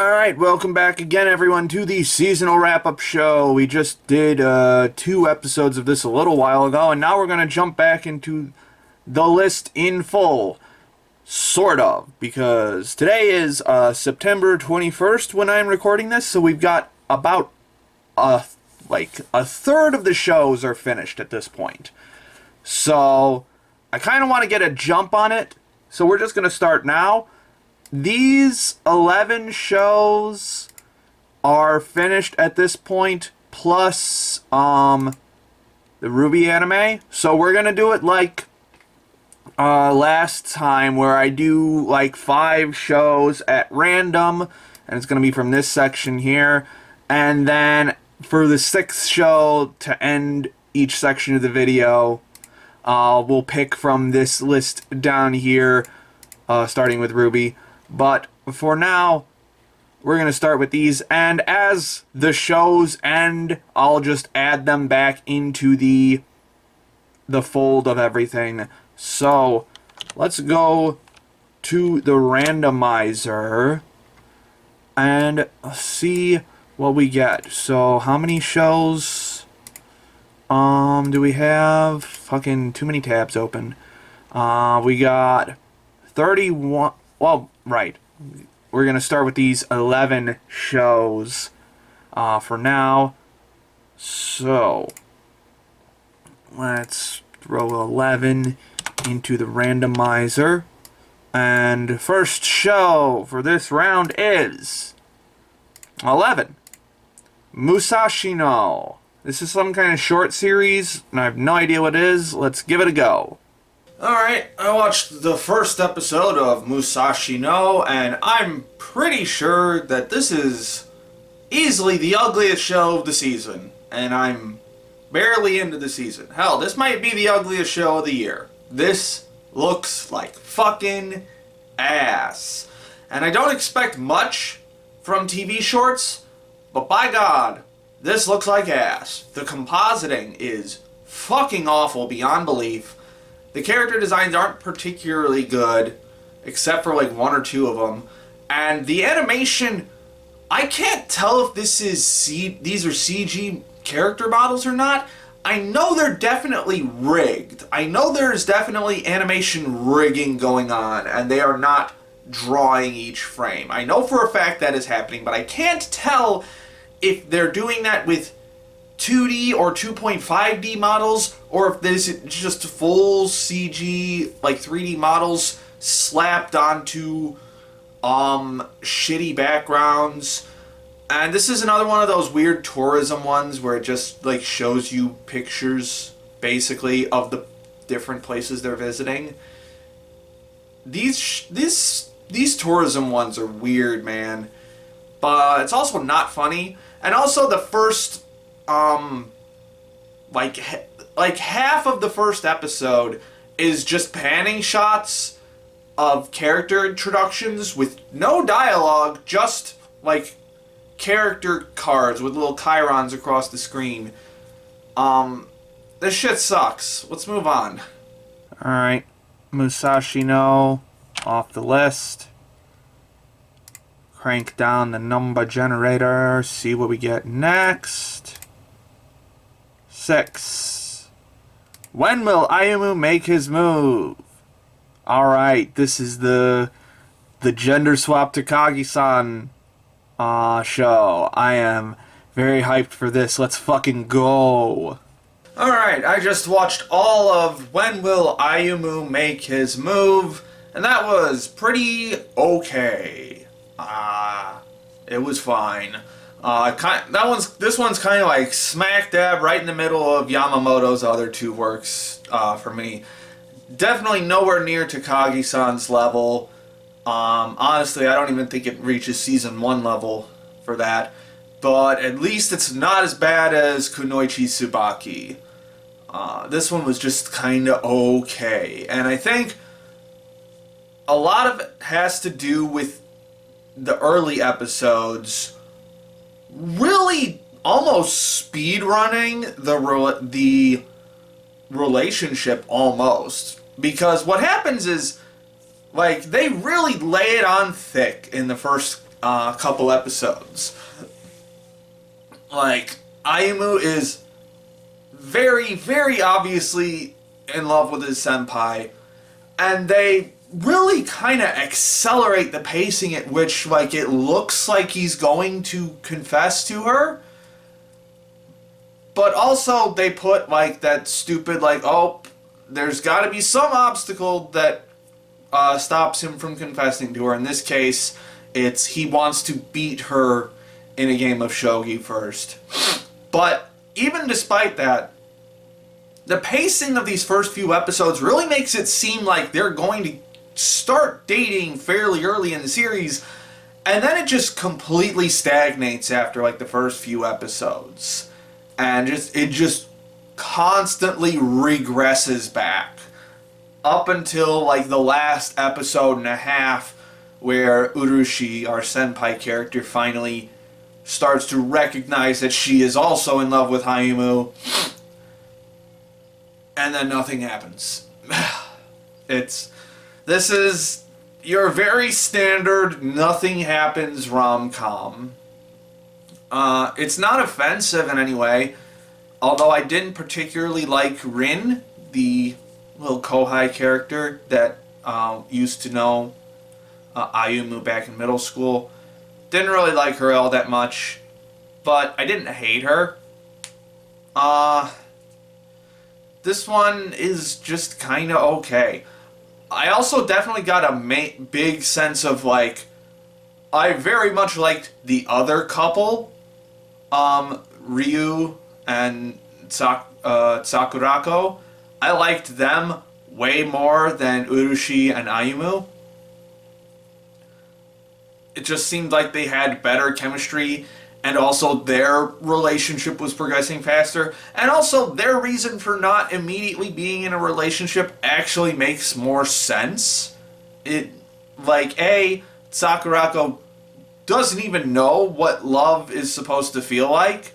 Alright, welcome back again, everyone, to the seasonal wrap-up show. We just did 2 episodes of this a little while ago, and now we're going to jump back into the list in full. Sort of, because today is September 21st when I'm recording this, so we've got about a third of the shows are finished at this point. So, I kind of want to get a jump on it, so we're just going to start now. These 11 shows are finished at this point, plus the RWBY anime. So we're going to do it like last time, where I do like 5 shows at random, and it's going to be from this section here. And then for the 6th show to end each section of the video, we'll pick from this list down here, starting with RWBY. But for now, we're going to start with these, and as the shows end, I'll just add them back into the fold of everything. So, let's go to the randomizer and see what we get. So, how many shows do we have? Fucking too many tabs open. We got 31... Well, right. We're going to start with these 11 shows for now. So, let's throw 11 into the randomizer. And first show for this round is 11. Musashi-no. This is some kind of short series, and I have no idea what it is. Let's give it a go. Alright, I watched the first episode of Musashi-no, and I'm pretty sure that this is easily the ugliest show of the season. And I'm barely into the season. Hell, this might be the ugliest show of the year. This looks like fucking ass. And I don't expect much from TV shorts, but by God, this looks like ass. The compositing is fucking awful beyond belief. The character designs aren't particularly good, except for like 1 or 2 of them. And the animation, I can't tell if these are CG character models or not. I know they're definitely rigged. I know there's definitely animation rigging going on, and they are not drawing each frame. I know for a fact that is happening, but I can't tell if they're doing that with 2D or 2.5D models, or if this is just full CG, like 3D models slapped onto shitty backgrounds. And this is another one of those weird tourism ones where it just like shows you pictures basically of the different places they're visiting. These tourism ones are weird, man. But it's also not funny. And also the first like half of the first episode is just panning shots of character introductions with no dialogue, just like character cards with little chyrons across the screen. This shit sucks. Let's move on. Alright, Musashi-no off the list. Crank down the number generator, see what we get next. 6. When will Ayumu make his move? Alright, this is the gender swap Takagi-san show. I am very hyped for this. Let's fucking go. Alright, I just watched all of When Will Ayumu Make His Move, and that was pretty okay. It was fine. This one's kind of like smack dab right in the middle of Yamamoto's other 2 works for me. Definitely nowhere near Takagi-san's level. Honestly, I don't even think it reaches season 1 level for that. But at least it's not as bad as Kunoichi Tsubaki. This one was just kind of okay. And I think a lot of it has to do with the early episodes really almost speed running the relationship almost, because what happens is like they really lay it on thick in the first couple episodes. Like, Ayumu is very, very obviously in love with his senpai, and they really kind of accelerate the pacing at which, like, it looks like he's going to confess to her. But also, they put, like, that stupid, like, oh, there's got to be some obstacle that stops him from confessing to her. In this case, it's he wants to beat her in a game of shogi first. But even despite that, the pacing of these first few episodes really makes it seem like they're going to start dating fairly early in the series, and then it just completely stagnates after, like, the first few episodes. And it just constantly regresses back up until, like, the last episode and a half, where Urushi, our senpai character, finally starts to recognize that she is also in love with Ayumu, and then nothing happens. This is your very standard nothing happens rom-com. It's not offensive in any way, although I didn't particularly like Rin, the little Kohai character that used to know Ayumu back in middle school. Didn't really like her all that much, but I didn't hate her. This one is just kind of okay. I also definitely got a big sense of, like, I very much liked the other couple, Ryu and Sakurako. I liked them way more than Urushi and Ayumu. It just seemed like they had better chemistry, and also their relationship was progressing faster, and also their reason for not immediately being in a relationship actually makes more sense. Sakurako doesn't even know what love is supposed to feel like,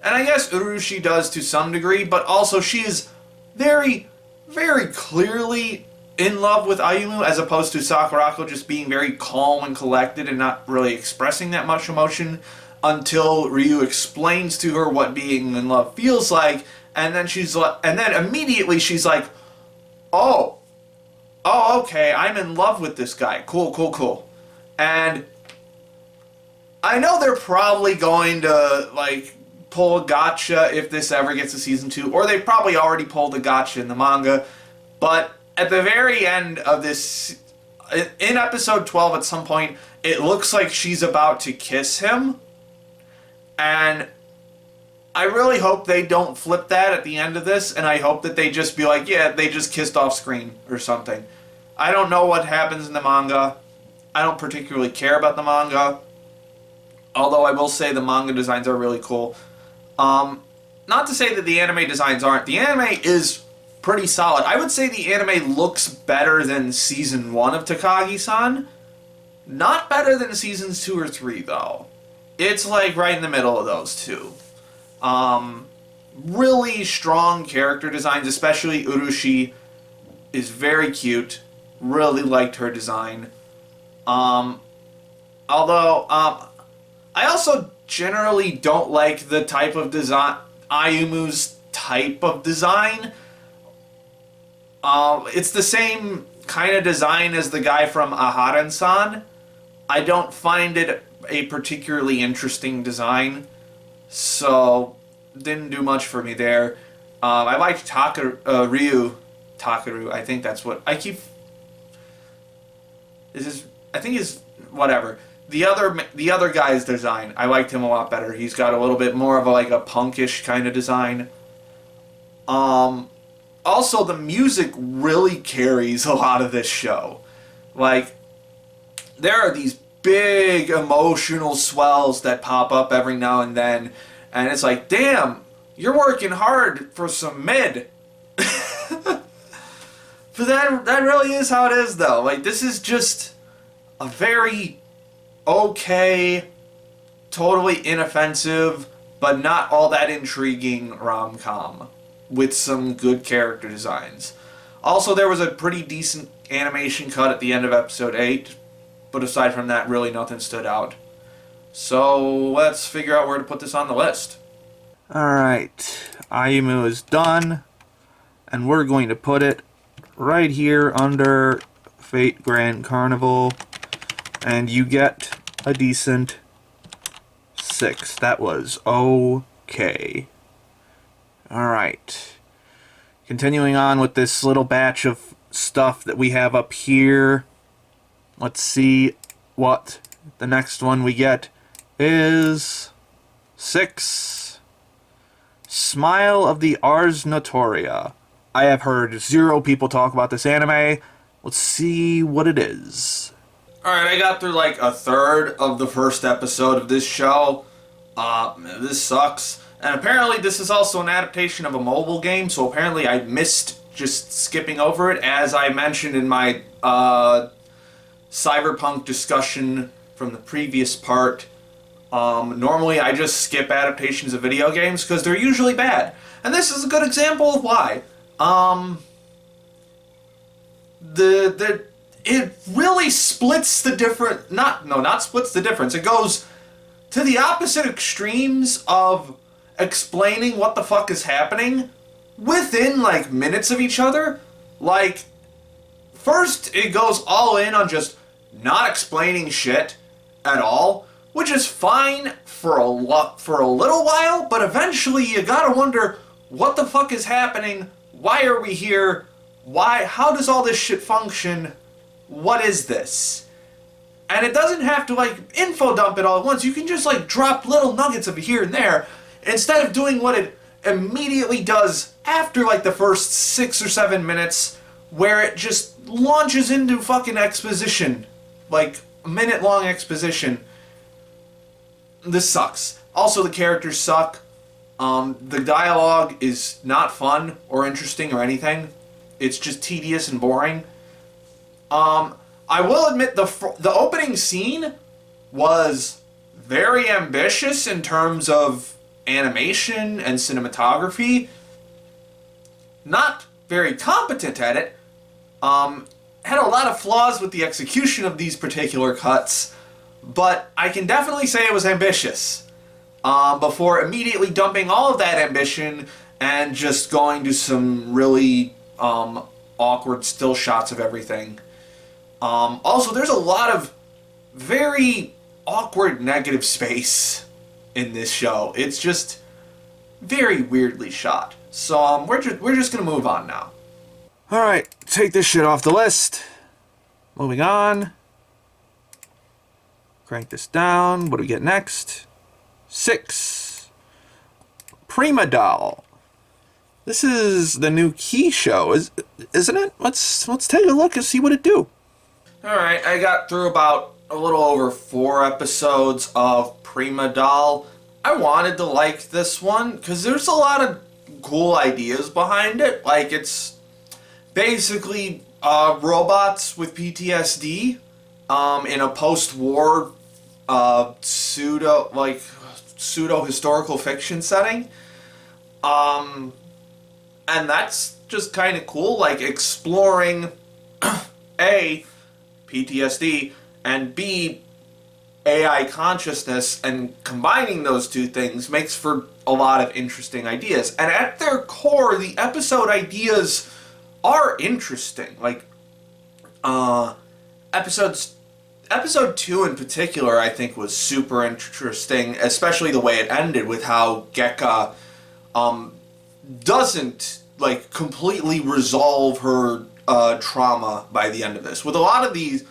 and I guess Urushi does to some degree, but also she is very, very clearly in love with Ayumu, as opposed to Sakurako just being very calm and collected and not really expressing that much emotion until Ryu explains to her what being in love feels like, and then immediately she's like, oh, okay, I'm in love with this guy. Cool. And I know they're probably going to, like, pull a gotcha if this ever gets a season 2, or they probably already pulled a gotcha in the manga, but at the very end of this, in episode 12 at some point, it looks like she's about to kiss him, and I really hope they don't flip that at the end of this, and I hope that they just be like, yeah, they just kissed off screen or something. I don't know what happens in the manga. I don't particularly care about the manga, although I will say the manga designs are really cool. Not to say that the anime designs aren't. The anime is pretty solid. I would say the anime looks better than Season 1 of Takagi-san. Not better than Seasons 2 or 3, though. It's, like, right in the middle of those two. Really strong character designs, especially Urushi is very cute. Really liked her design. Although, I also generally don't like the type of design, Ayumu's type of design. It's the same kind of design as the guy from Aharen-san. I don't find it a particularly interesting design, so didn't do much for me there. I liked Ryu Takaru. I think that's what I keep. I think is whatever. The other guy's design, I liked him a lot better. He's got a little bit more of a punkish kind of design. Also, the music really carries a lot of this show. Like, there are these big emotional swells that pop up every now and then, and it's like, damn, you're working hard for some mid. But that really is how it is, though. Like, this is just a very okay, totally inoffensive, but not all that intriguing rom-com with some good character designs. Also, there was a pretty decent animation cut at the end of episode 8, but aside from that, really nothing stood out. So let's figure out where to put this on the list. Alright, Ayumu is done, and we're going to put it right here under Fate Grand Carnival, and you get a decent 6. That was okay. Alright. Continuing on with this little batch of stuff that we have up here. Let's see what the next one we get is 6. Smile of the Arsnotoria. I have heard 0 people talk about this anime. Let's see what it is. Alright, I got through like a third of the first episode of this show. This sucks. And apparently this is also an adaptation of a mobile game, so apparently I missed just skipping over it, as I mentioned in my cyberpunk discussion from the previous part. Normally I just skip adaptations of video games because they're usually bad. And this is a good example of why. It really splits the difference. Not splits the difference. It goes to the opposite extremes of explaining what the fuck is happening within like minutes of each other. Like, first it goes all in on just not explaining shit at all, which is fine for a little while, but eventually you gotta wonder what the fuck is happening. Why are we here? How does all this shit function? What is this? And it doesn't have to like info dump it all at once. You can just like drop little nuggets of it here and there instead of doing what it immediately does after like the first 6 or 7 minutes, where it just launches into fucking exposition, like a minute-long exposition. This sucks. Also, the characters suck. The dialogue is not fun or interesting or anything. It's just tedious and boring. I will admit the opening scene was very ambitious in terms of animation and cinematography. Not very competent at it. Had a lot of flaws with the execution of these particular cuts, but I can definitely say it was ambitious. Before immediately dumping all of that ambition and just going to some really awkward still shots of everything. Also, there's a lot of very awkward negative space in this show. It's just very weirdly shot. So we're just gonna move on now. All right, take this shit off the list. Moving on. Crank this down. What do we get next? 6. Prima Doll. This is the new Key show, isn't it? Let's take a look and see what it do. Alright, I got through about a little over 4 episodes of Prima Doll. I wanted to like this one because there's a lot of cool ideas behind it. Like, it's basically robots with PTSD in a post-war pseudo historical fiction setting. And that's just kind of cool, like exploring A, PTSD, and B, AI consciousness, and combining those two things makes for a lot of interesting ideas. And at their core, the episode ideas are interesting. Like, episode 2 in particular, I think, was super interesting, especially the way it ended with how Gekka doesn't like completely resolve her trauma by the end of this. With a lot of these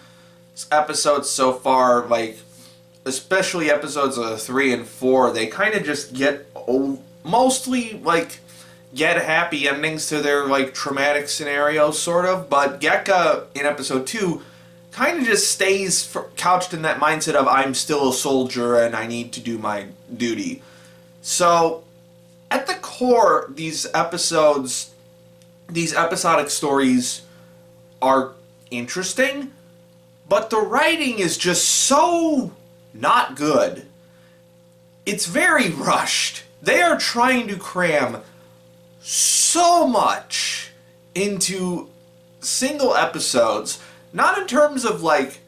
episodes so far, like especially episodes 3 and 4, they kind of just get mostly like get happy endings to their like traumatic scenarios, sort of. But Gekka in episode 2 kind of just stays couched in that mindset of I'm still a soldier and I need to do my duty. So at the core, these episodic stories are interesting, but the writing is just so not good. It's very rushed. They are trying to cram so much into single episodes, not in terms of like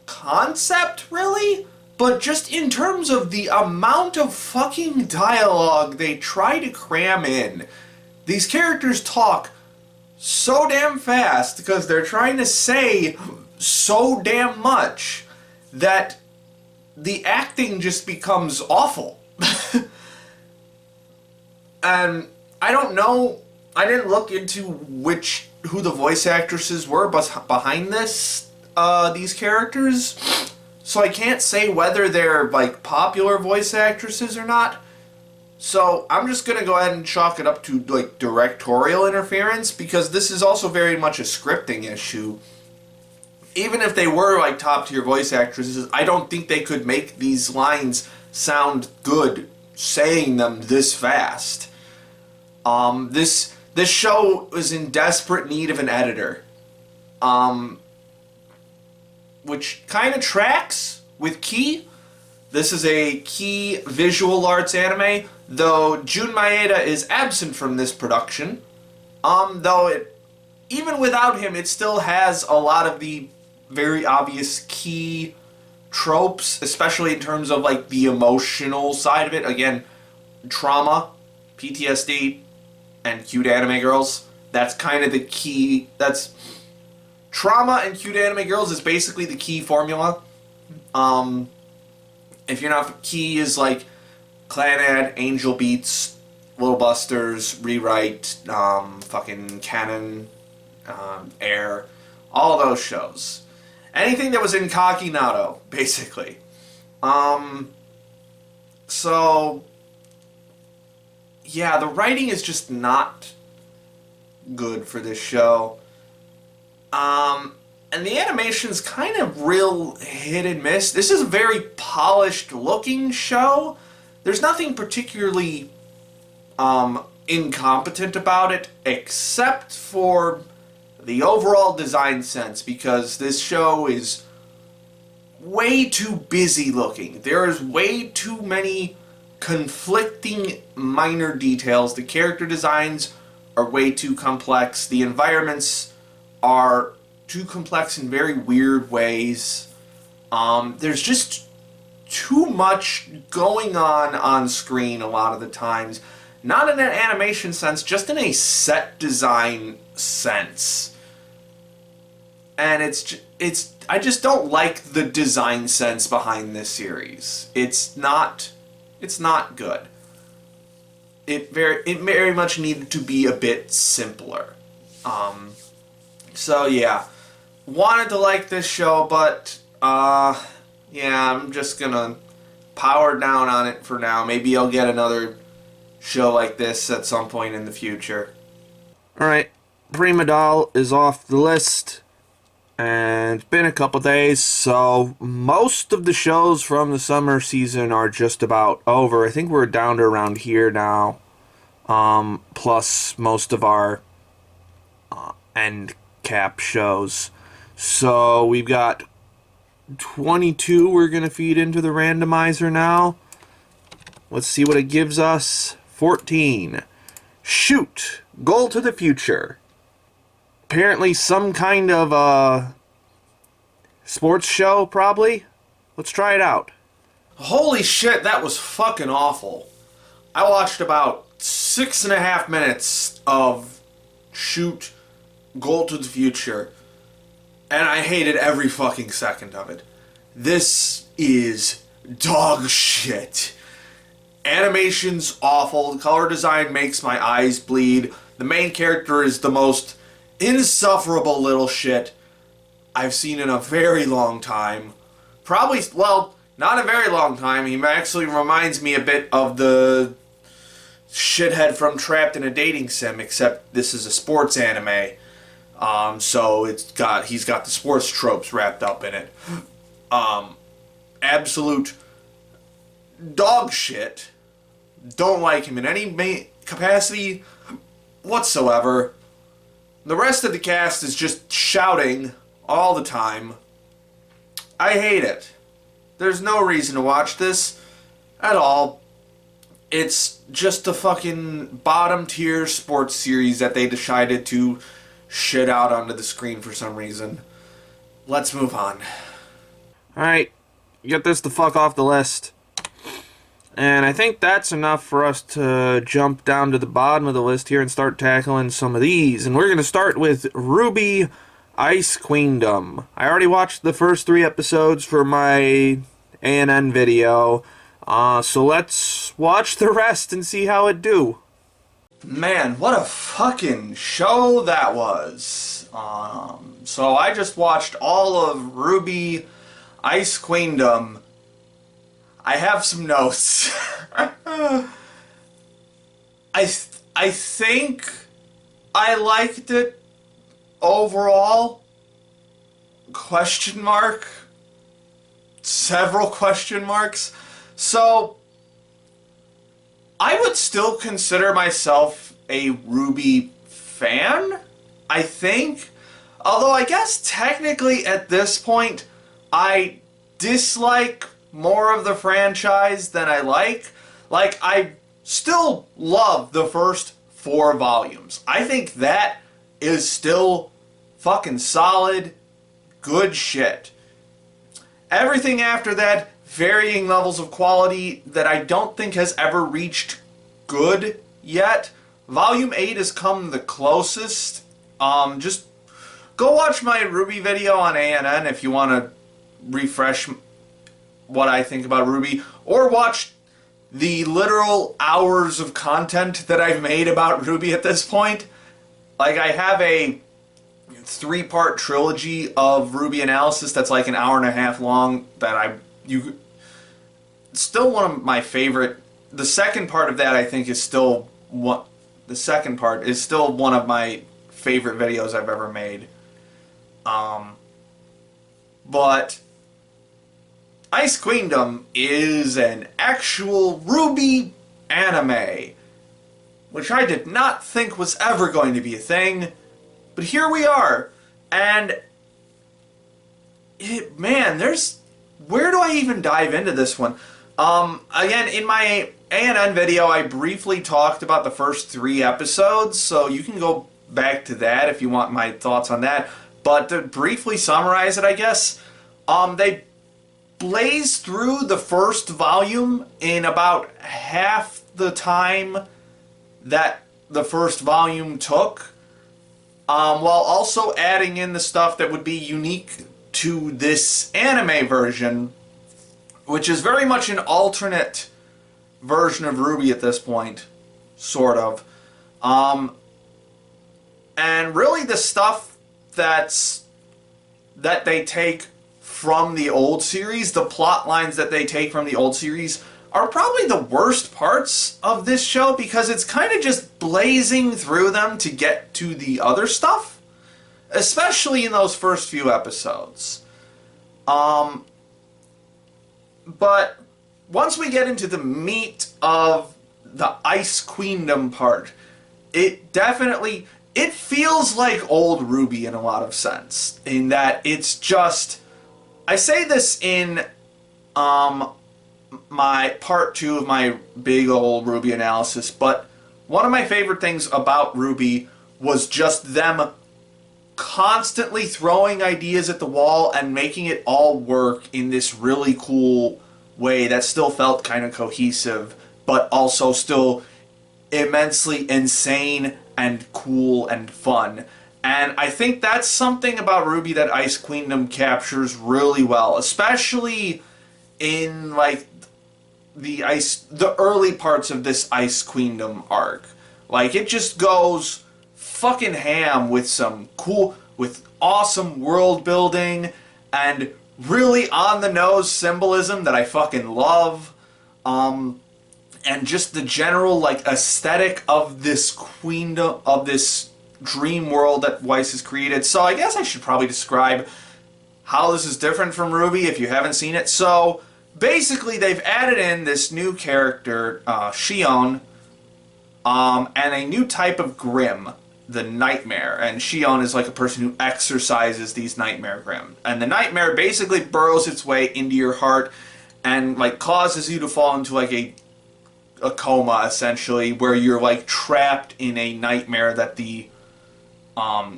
concept, really, but just in terms of the amount of fucking dialogue they try to cram in. These characters talk so damn fast because they're trying to say so damn much that the acting just becomes awful. And I don't know, I didn't look into who the voice actresses were behind these characters, so I can't say whether they're like popular voice actresses or not. So I'm just gonna go ahead and chalk it up to like directorial interference, because this is also very much a scripting issue. Even if they were like top tier voice actresses, I don't think they could make these lines sound good saying them this fast. This show is in desperate need of an editor. Which kind of tracks with Key. This is a Key visual arts anime, though Jun Maeda is absent from this production. Even without him, it still has a lot of the very obvious Key tropes, especially in terms of like the emotional side of it. Again, trauma, PTSD, and cute anime girls. That's kind of the key. That's trauma and cute anime girls is basically the Key formula. If you're not, Key is like Clanad, Angel Beats, Little Busters, Rewrite, fucking Canon, Air, all of those shows. Anything that was in Kakinato, basically. So, yeah, the writing is just not good for this show. And the animation's kind of real hit and miss. This is a very polished looking show. There's nothing particularly incompetent about it, except for the overall design sense, because this show is way too busy looking. There is way too many conflicting minor details. The character designs are way too complex. The environments are too complex in very weird ways. There's just too much going on screen a lot of the times. Not in an animation sense, just in a set design sense. And I just don't like the design sense behind this series. It's not good. It very much needed to be a bit simpler. So yeah, wanted to like this show, but yeah, I'm just gonna power down on it for now. Maybe I'll get another show like this at some point in the future. Alright, Prima Doll is off the list, and it's been a couple days, so most of the shows from the summer season are just about over. I think we're down to around here now, plus most of our end cap shows. So we've got 22 we're going to feed into the randomizer now. Let's see what it gives us. 14. Shoot! Goal to the Future. Apparently some kind of sports show, probably. Let's try it out. Holy shit, that was fucking awful. I watched about 6.5 minutes of Shoot! Goal to the Future, and I hated every fucking second of it. This is dog shit. Animation's awful. The color design makes my eyes bleed. The main character is the most insufferable little shit I've seen in a very long time. Probably, well, not a very long time. He actually reminds me a bit of the shithead from Trapped in a Dating Sim, except this is a sports anime. So he's got the sports tropes wrapped up in it. Absolute dog shit. Don't like him in any capacity whatsoever. The rest of the cast is just shouting all the time. I hate it. There's no reason to watch this at all. It's just a fucking bottom tier sports series that they decided to shit out onto the screen for some reason. Let's move on. Alright, get this the fuck off the list. And I think that's enough for us to jump down to the bottom of the list here and start tackling some of these. And we're going to start with RWBY Ice Queendom. I already watched the first 3 episodes for my ANN video, so let's watch the rest and see how it do. Man, what a fucking show that was. So I just watched all of RWBY Ice Queendom. I have some notes. I think I liked it overall. Question mark. Several question marks. So I would still consider myself a RWBY fan, I think. Although I guess technically at this point I dislike more of the franchise than I like. Like, I still love the first 4 volumes. I think that is still fucking solid, good shit. Everything after that, varying levels of quality that I don't think has ever reached good yet. Volume 8 has come the closest. Just go watch my RWBY video on ANN if you want to refresh what I think about RWBY, or watch the literal hours of content that I've made about RWBY at this point. Like, I have a 3-part trilogy of RWBY analysis that's like an hour and a half long that still one of my favorite. The second part of that I think is still one of my favorite videos I've ever made. But Ice Queendom is an actual RWBY anime, which I did not think was ever going to be a thing, but here we are. And where do I even dive into this one? Again, in my ANN video, I briefly talked about the first 3 episodes, so you can go back to that if you want my thoughts on that. But to briefly summarize it, I guess, they blaze through the first volume in about half the time that the first volume took, while also adding in the stuff that would be unique to this anime version, which is very much an alternate version of RWBY at this point, sort of. And really the stuff that they take from the old series, the plot lines that they take from the old series, are probably the worst parts of this show, because it's kind of just blazing through them to get to the other stuff, especially in those first few episodes. But once we get into the meat of the Ice Queendom part, it feels like old RWBY in a lot of sense, in that it's just, I say this in my part 2 of my big old RWBY analysis, but one of my favorite things about RWBY was just them constantly throwing ideas at the wall and making it all work in this really cool way that still felt kind of cohesive, but also still immensely insane and cool and fun. And I think that's something about RWBY that Ice Queendom captures really well, especially in like the early parts of this Ice Queendom arc. Like, it just goes fucking ham with awesome world building and really on the nose symbolism that I fucking love. And just the general like aesthetic of this queendom, of this dream world that Weiss has created. So I guess I should probably describe how this is different from RWBY if you haven't seen it. So basically they've added in this new character, Shion, and a new type of Grimm, the Nightmare. And Shion is like a person who exercises these Nightmare Grimm. And the Nightmare basically burrows its way into your heart and like causes you to fall into like a coma, essentially, where you're like trapped in a nightmare that the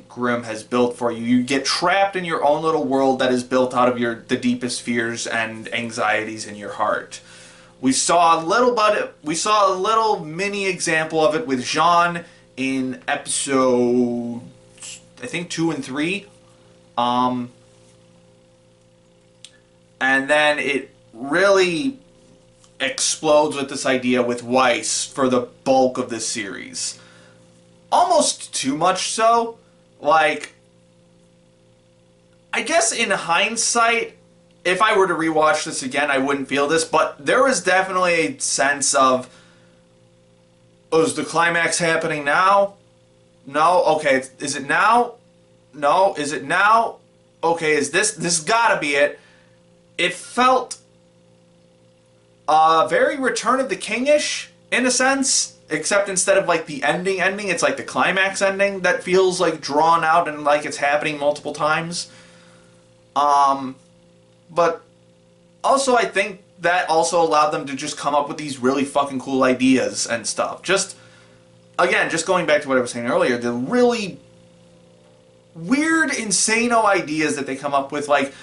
Grimm has built for you. You get trapped in your own little world that is built out of the deepest fears and anxieties in your heart. We saw a little mini example of it with Jean in episode, I think, 2 and 3. And then it really explodes with this idea with Weiss for the bulk of this series. Almost too much so. Like, I guess in hindsight, if I were to rewatch this again, I wouldn't feel this, but there was definitely a sense of, oh, is the climax happening now? No? Okay, is it now? No? Is it now? Okay, is this gotta be it. It felt very Return of the King-ish, in a sense, except instead of like the ending, it's like the climax ending that feels like drawn out and like it's happening multiple times. But also I think that also allowed them to just come up with these really fucking cool ideas and stuff. Just, again, just going back to what I was saying earlier, the really weird, insano ideas that they come up with, like,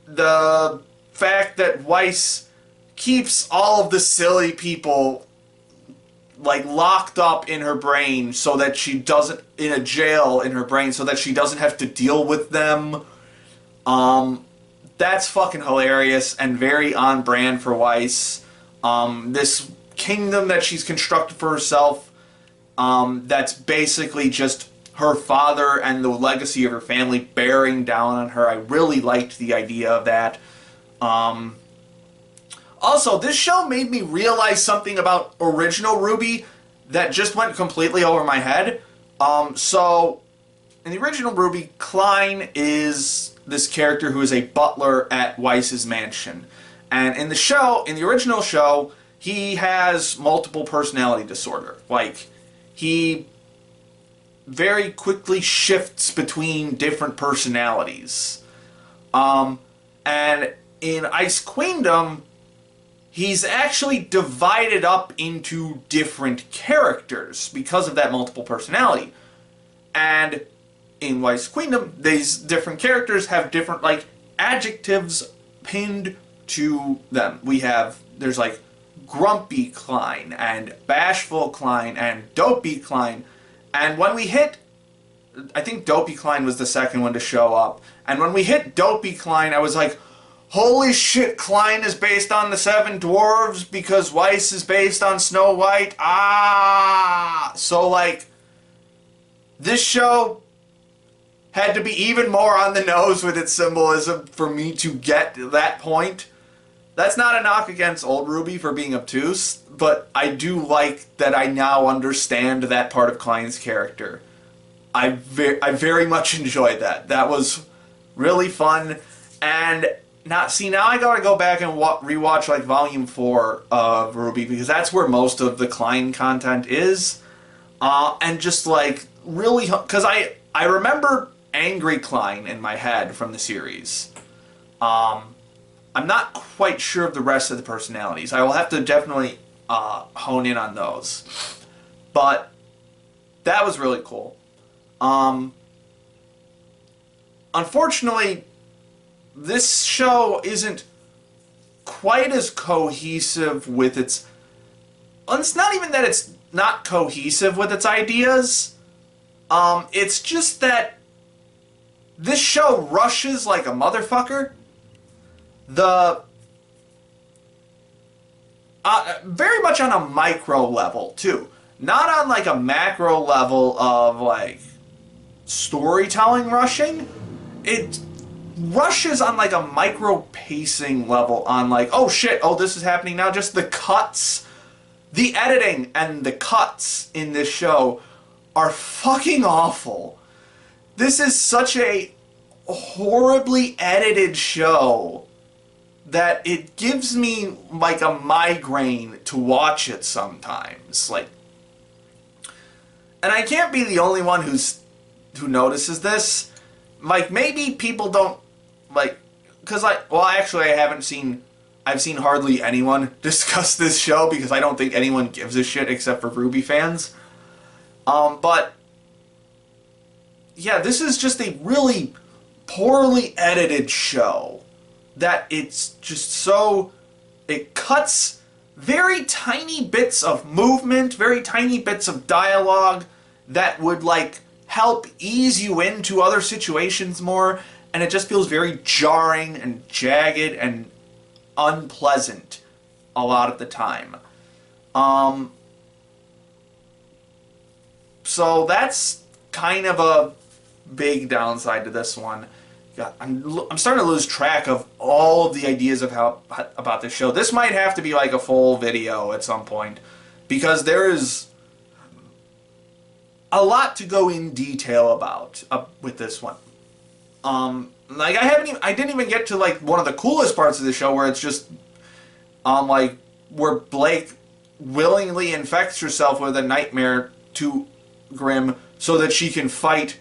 the fact that Weiss keeps all of the silly people, like, locked up in her brain so that she doesn't, in a jail in her brain, so that she doesn't have to deal with them. That's fucking hilarious and very on brand for Weiss. This kingdom that she's constructed for herself, that's basically just her father and the legacy of her family bearing down on her. I really liked the idea of that. Also, this show made me realize something about original RWBY that just went completely over my head. So, in the original RWBY, Klein is this character who is a butler at Weiss's mansion. And in the original show, he has multiple personality disorder. Like, he very quickly shifts between different personalities. And in Ice Queendom, he's actually divided up into different characters because of that multiple personality. And in Weiss Queendom, these different characters have different, like, adjectives pinned to them. There's, like, Grumpy Klein, and Bashful Klein, and Dopey Klein. And when we hit, I think Dopey Klein was the second one to show up. And when we hit Dopey Klein, I was like, holy shit, Klein is based on the Seven Dwarves because Weiss is based on Snow White. So, like, this show had to be even more on the nose with its symbolism for me to get to that point. That's not a knock against old RWBY for being obtuse, but I do like that I now understand that part of Klein's character. I very much enjoyed that. That was really fun. And now I gotta go back and rewatch, like, Volume 4 of RWBY, because that's where most of the Klein content is. And just, like, really, because I remember Angry Klein in my head from the series. I'm not quite sure of the rest of the personalities. I will have to definitely hone in on those. But that was really cool. Unfortunately, this show isn't quite as cohesive with its... Well, it's not even that it's not cohesive with its ideas. It's just that this show rushes like a motherfucker. Very much on a micro level, too. Not on, like, a macro level of, like, storytelling rushing. It rushes on, like, a micro pacing level on, like, oh shit, oh this is happening now. Just the cuts, the editing and the cuts in this show are fucking awful. This is such a horribly edited show that it gives me, like, a migraine to watch it sometimes. Like, and I can't be the only one who notices this. Like, maybe people don't, like, because I've seen hardly anyone discuss this show because I don't think anyone gives a shit except for RWBY fans. But yeah, this is just a really poorly edited show. That it's just so... It cuts very tiny bits of movement, very tiny bits of dialogue that would, like, help ease you into other situations more, and it just feels very jarring and jagged and unpleasant a lot of the time. So that's kind of a big downside to this one. I'm starting to lose track of all of the ideas of how about this show. This might have to be like a full video at some point, because there is a lot to go in detail about with this one. Like I didn't even get to like one of the coolest parts of the show, where it's just like where Blake willingly infects herself with a nightmare to Grimm so that she can fight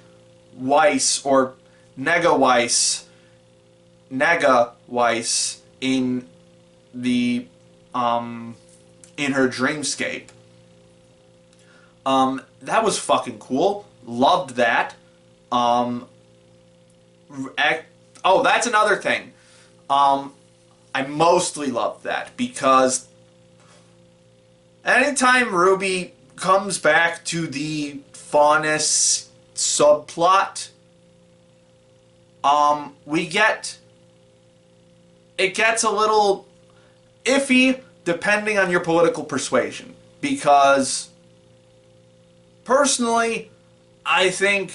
Weiss, or Nega Weiss in the in her dreamscape. That was fucking cool. Loved that. Oh, that's another thing. I mostly loved that because anytime RWBY comes back to the Faunus subplot, it gets a little iffy depending on your political persuasion, because personally, I think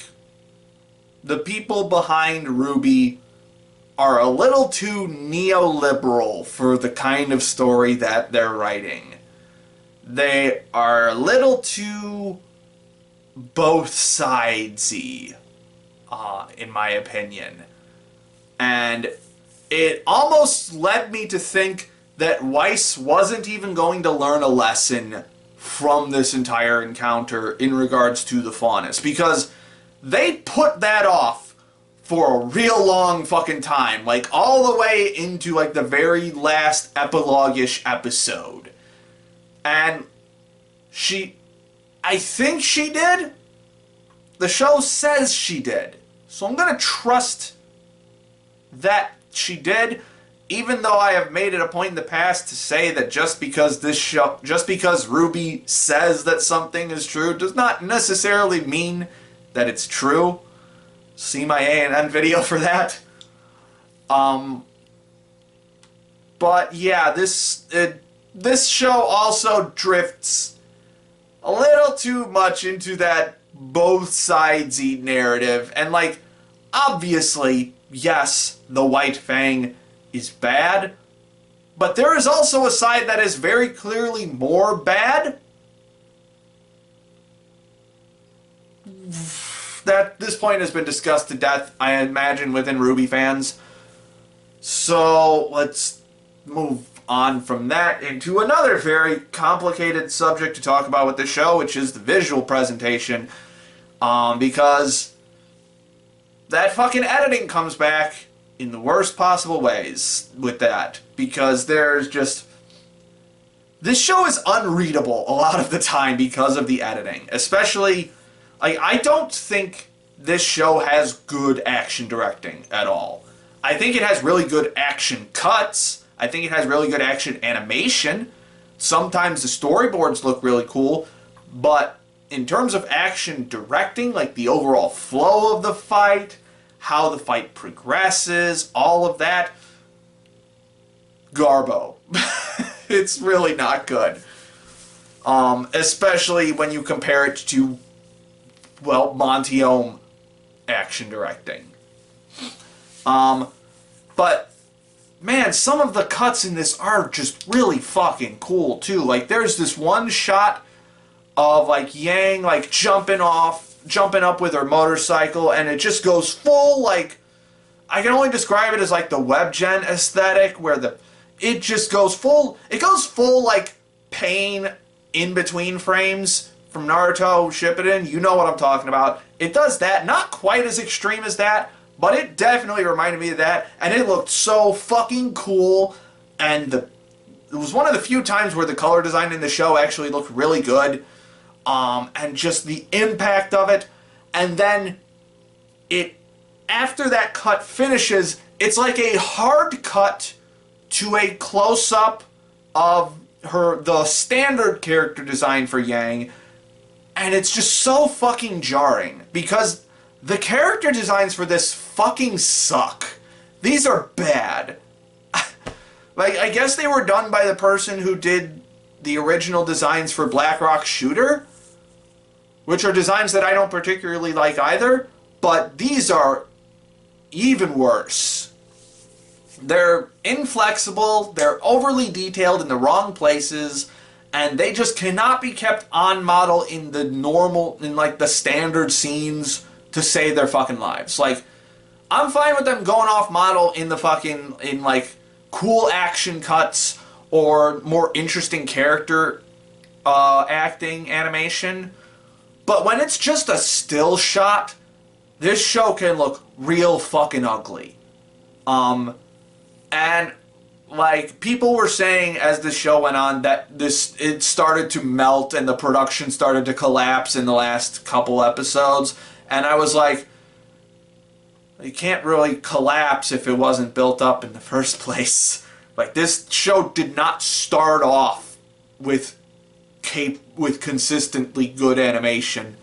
the people behind RWBY are a little too neoliberal for the kind of story that they're writing. They are a little too both sidesy, in my opinion. And it almost led me to think that Weiss wasn't even going to learn a lesson from this entire encounter in regards to the Faunus, because they put that off for a real long fucking time, like all the way into like the very last epilogue-ish episode. And I think she did. The show says she did. So I'm gonna trust that she did, even though I have made it a point in the past to say that just because RWBY says that something is true does not necessarily mean that it's true. See my A&N video for that. But yeah, this show also drifts a little too much into that both sidesy narrative, and like, obviously, yes, the White Fang is bad, but there is also a side that is very clearly more bad. That this point has been discussed to death, I imagine, within RWBY fans. So let's move on from that into another very complicated subject to talk about with the show, which is the visual presentation. Because that fucking editing comes back in the worst possible ways with that. Because there's just... This show is unreadable a lot of the time because of the editing. Especially, like, I don't think this show has good action directing at all. I think it has really good action cuts. I think it has really good action animation. Sometimes the storyboards look really cool, but in terms of action directing, like the overall flow of the fight, how the fight progresses, all of that, garbo. It's really not good. Especially when you compare it to, well, Montiome action directing. But, man, some of the cuts in this are just really fucking cool, too. Like, there's this one shot of, like, Yang, like, jumping up with her motorcycle, and it just goes full, like, I can only describe it as, like, the WebGen aesthetic, where it just goes full, like, pain in between frames from Naruto Shippuden. You know what I'm talking about. It does that, not quite as extreme as that, but it definitely reminded me of that, and it looked so fucking cool, and it was one of the few times where the color design in the show actually looked really good, and just the impact of it, and then it, after that cut finishes, it's like a hard cut to a close-up of the standard character design for Yang, and it's just so fucking jarring, because the character designs for this fucking suck. These are bad. Like, I guess they were done by the person who did the original designs for Blackrock Shooter, which are designs that I don't particularly like either, but these are even worse. They're inflexible, they're overly detailed in the wrong places, and they just cannot be kept on model in the normal, in like the standard scenes to save their fucking lives. Like, I'm fine with them going off model in the fucking, in like cool action cuts or more interesting character acting animation, but when it's just a still shot, this show can look real fucking ugly. And like, people were saying as the show went on that it started to melt and the production started to collapse in the last couple episodes, and I was like, you can't really collapse if it wasn't built up in the first place. Like, this show did not start off with consistently good animation.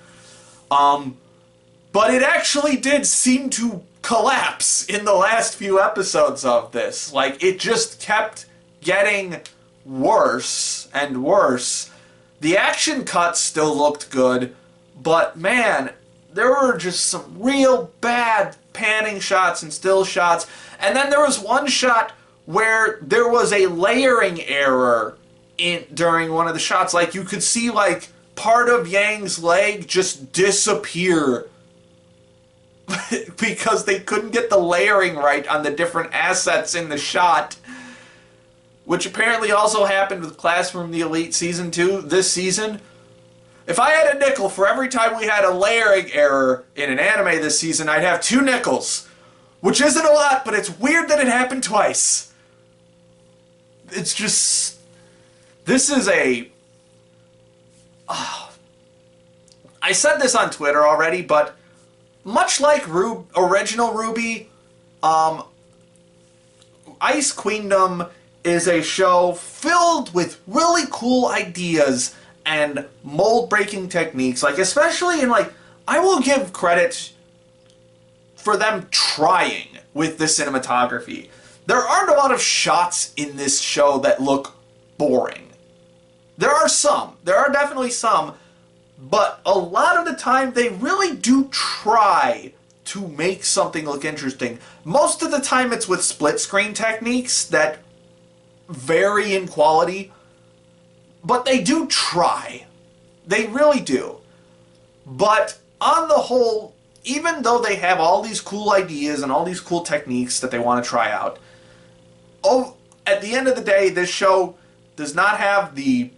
But it actually did seem to collapse in the last few episodes of this. Like, it just kept getting worse and worse. The action cuts still looked good, but man, there were just some real bad panning shots and still shots. And then there was one shot where there was a layering error during one of the shots. Like, you could see like part of Yang's leg just disappear because they couldn't get the layering right on the different assets in the shot, which apparently also happened with Classroom the Elite Season 2 this season. If I had a nickel for every time we had a layering error in an anime this season, I'd have 2 nickels, which isn't a lot, but it's weird that it happened twice. It's just, this is a, I said this on Twitter already, but much like original RWBY, Ice Queendom is a show filled with really cool ideas and mold-breaking techniques. Like, especially in, like, I will give credit for them trying with the cinematography. There aren't a lot of shots in this show that look boring. There are some. There are definitely some. But a lot of the time, they really do try to make something look interesting. Most of the time, it's with split-screen techniques that vary in quality. But they do try. They really do. But on the whole, even though they have all these cool ideas and all these cool techniques that they want to try out, at the end of the day, this show does not have the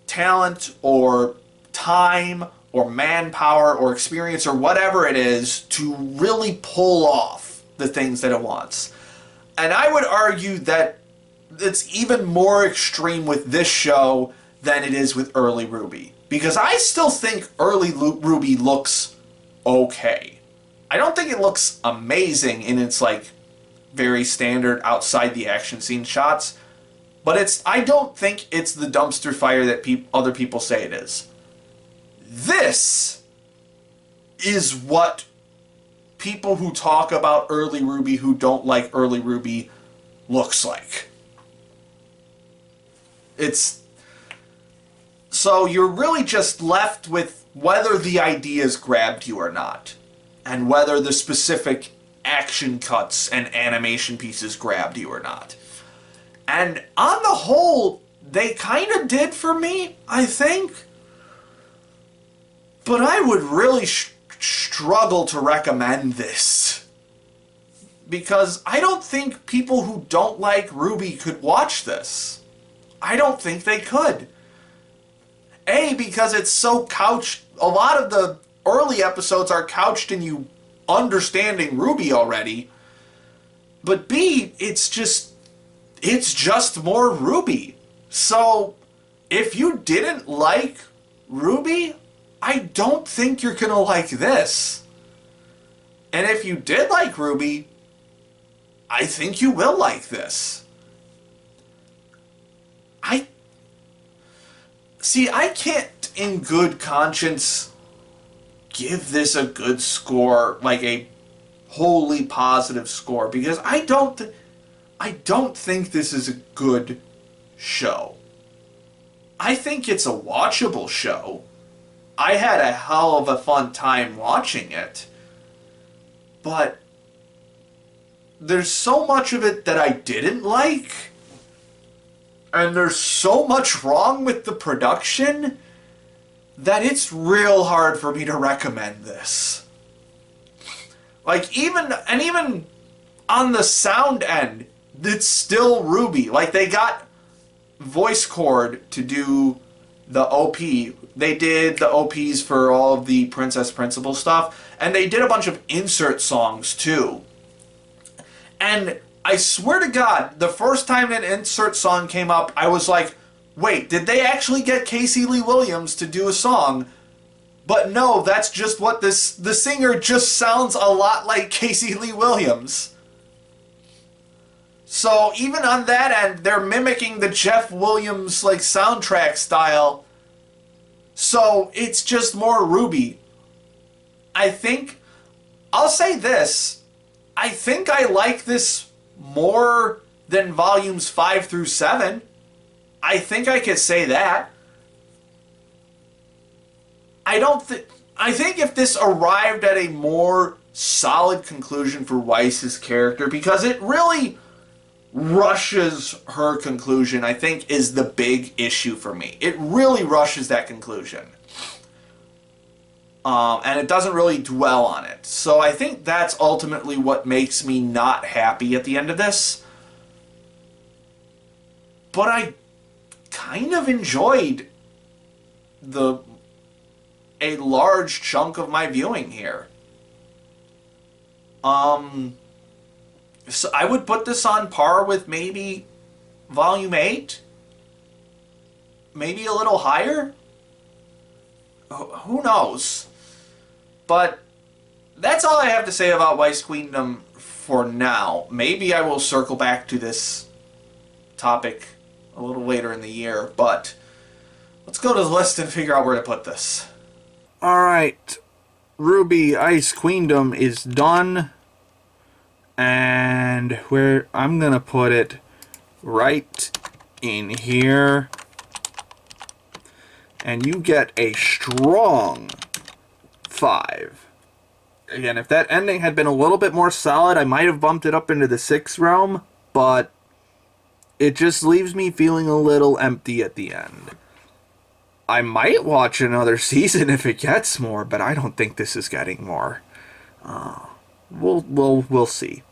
talent or time or manpower or experience or whatever it is to really pull off the things that it wants. And I would argue that it's even more extreme with this show than it is with early RWBY. Because I still think early RWBY looks okay. I don't think it looks amazing in its, like, very standard outside the action scene shots. But I don't think it's the dumpster fire that other people say it is. This is what people who talk about early RWBY who don't like early RWBY looks like. So you're really just left with whether the ideas grabbed you or not, and whether the specific action cuts and animation pieces grabbed you or not. And on the whole, they kind of did for me, I think. But I would really struggle to recommend this. Because I don't think people who don't like RWBY could watch this. I don't think they could. A, because it's so couched, a lot of the early episodes are couched in you understanding RWBY already. But B, it's just more RWBY. So, if you didn't like RWBY, I don't think you're gonna like this. And if you did like RWBY, I think you will like this. I can't in good conscience give this a good score, like a wholly positive score, because I don't think this is a good show. I think it's a watchable show. I had a hell of a fun time watching it. But there's so much of it that I didn't like. And there's so much wrong with the production that it's real hard for me to recommend this. Like, even on the sound end, it's still RWBY. Like, they got voice cord to do the OP. They did the OPs for all of the Princess Principal stuff, and they did a bunch of insert songs too. And I swear to God, the first time an insert song came up, I was like, wait, did they actually get Casey Lee Williams to do a song? But no, that's just what the singer just sounds a lot like Casey Lee Williams. So even on that end, they're mimicking the Jeff Williams like soundtrack style. So it's just more RWBY. I'll say this, I think I like this more than volumes 5 through 7. I think I could say that. I think if this arrived at a more solid conclusion for Weiss's character, because it really rushes her conclusion, I think is the big issue for me. It really rushes that conclusion. And it doesn't really dwell on it. So I think that's ultimately what makes me not happy at the end of this. But I kind of enjoyed a large chunk of my viewing here. So I would put this on par with maybe Volume 8? Maybe a little higher? Who knows? But that's all I have to say about Weiss Queendom for now. Maybe I will circle back to this topic a little later in the year, but let's go to the list and figure out where to put this. Alright, RWBY Ice Queendom is done, and where I'm gonna put it right in here, and you get a strong 5. Again, if that ending had been a little bit more solid, I might have bumped it up into the 6 realm, but it just leaves me feeling a little empty at the end. I might watch another season if it gets more, but I don't think this is getting more. We'll see.